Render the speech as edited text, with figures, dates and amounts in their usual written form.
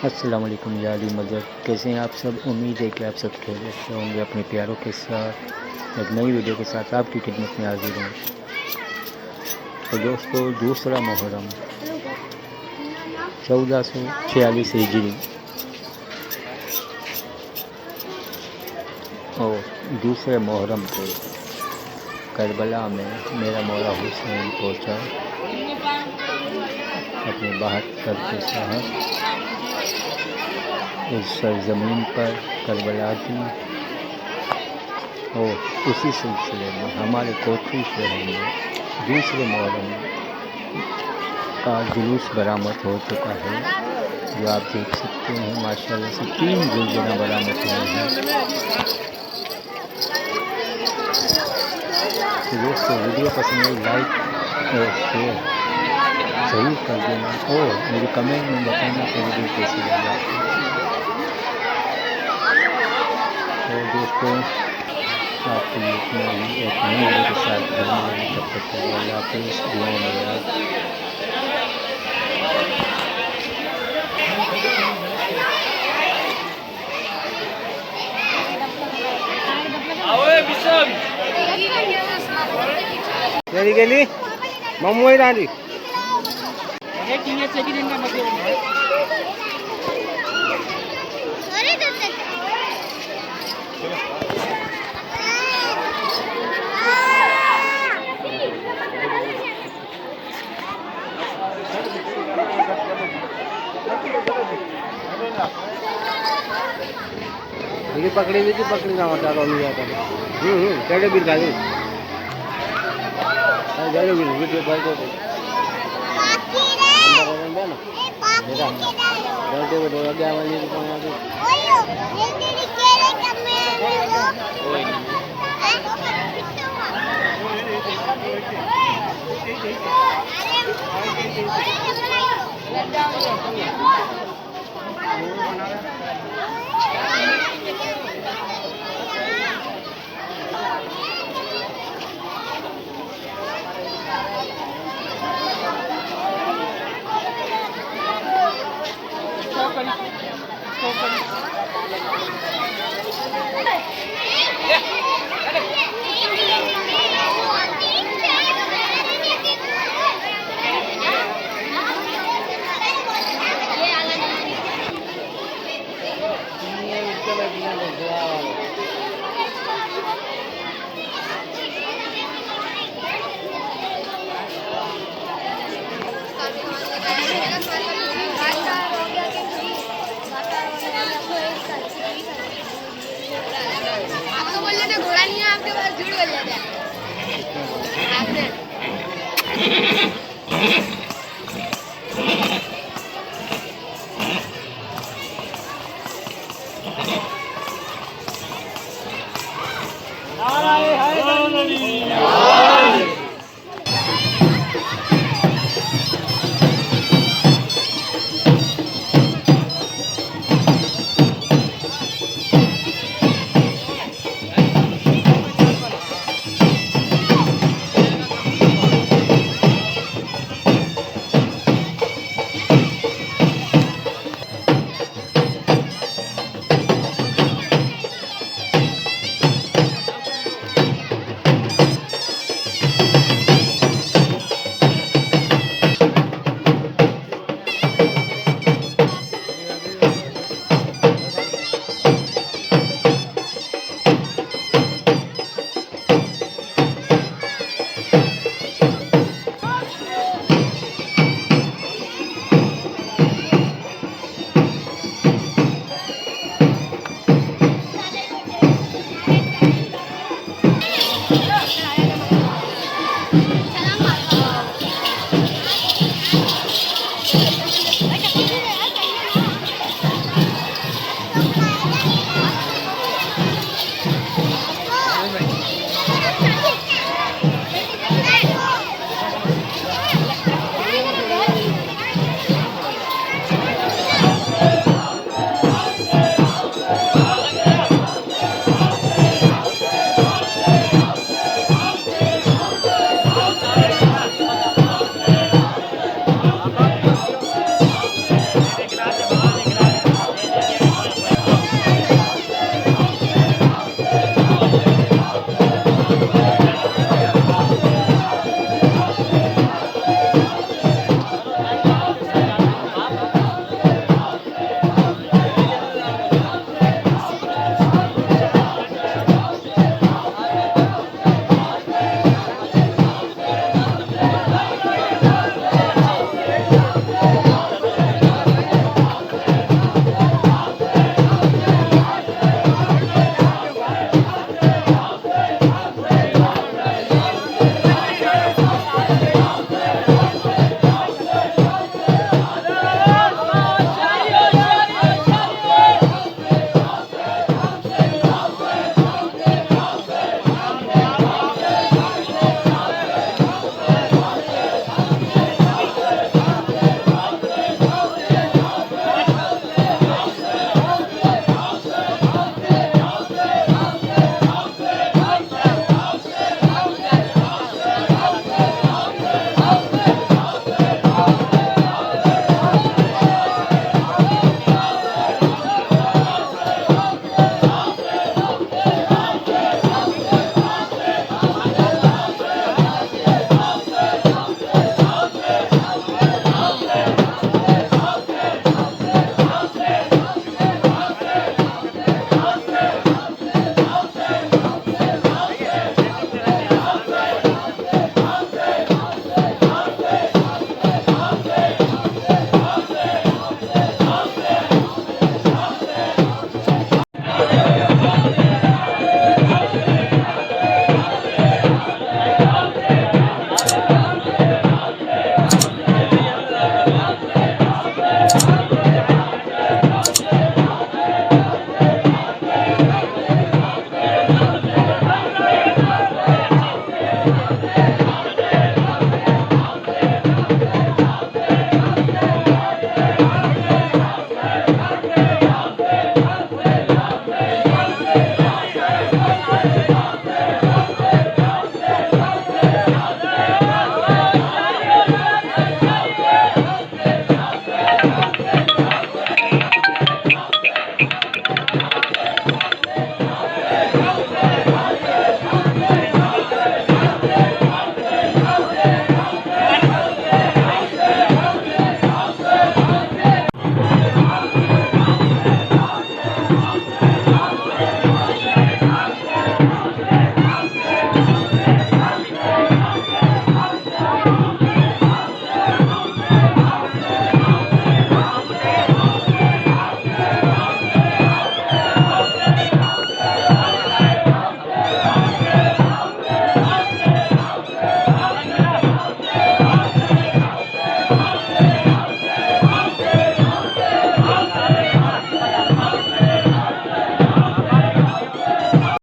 अस्सलाम वालेकुम याली मदद, कैसे हैं आप सब। उम्मीद है कि आप सब खैरियत से होंगे। अपने प्यारों के साथ एक नई वीडियो के साथ आपकी खिदमत में हाजिर हूँ। तो दोस्तों, दूसरा मुहर्रम 1446 हिजरी और दूसरे मुहर्रम को करबला में मेरा मौला हुसैन पहुँचा अपने 72 के साथ उस सरजमीन पर करबला की। और उसी सिलसिले में हमारे कोठी शहर में दूसरे मुहर्रम का जुलूस बरामद हो चुका है, जो आप देख सकते हैं। माशाल्लाह से 3 जुलूस बरामद हुए हैं। तो दोस्तों, वीडियो पसंद है लाइक और शेयर ज़रूर कर देना और मुझे कमेंट में बताना कि वीडियो कैसी लगी आपको। और दोस्तों, आपके लिए इतना ही एक नई वीडियो के साथ घर में तब तक के लिए अल्लाह हाफ़िज़, दुआ में याद। गेली गेली मुंबई आली पकड़ी हुई थी, पकड़ी ना होता तो नहीं आता। चढ़े बिल खा दी चढ़े बिल वीडियो भाई को बैठे बैठे आगे वाली घोड़ा नहीं है आपके पास, झूठ बोल जाता है आपने। है।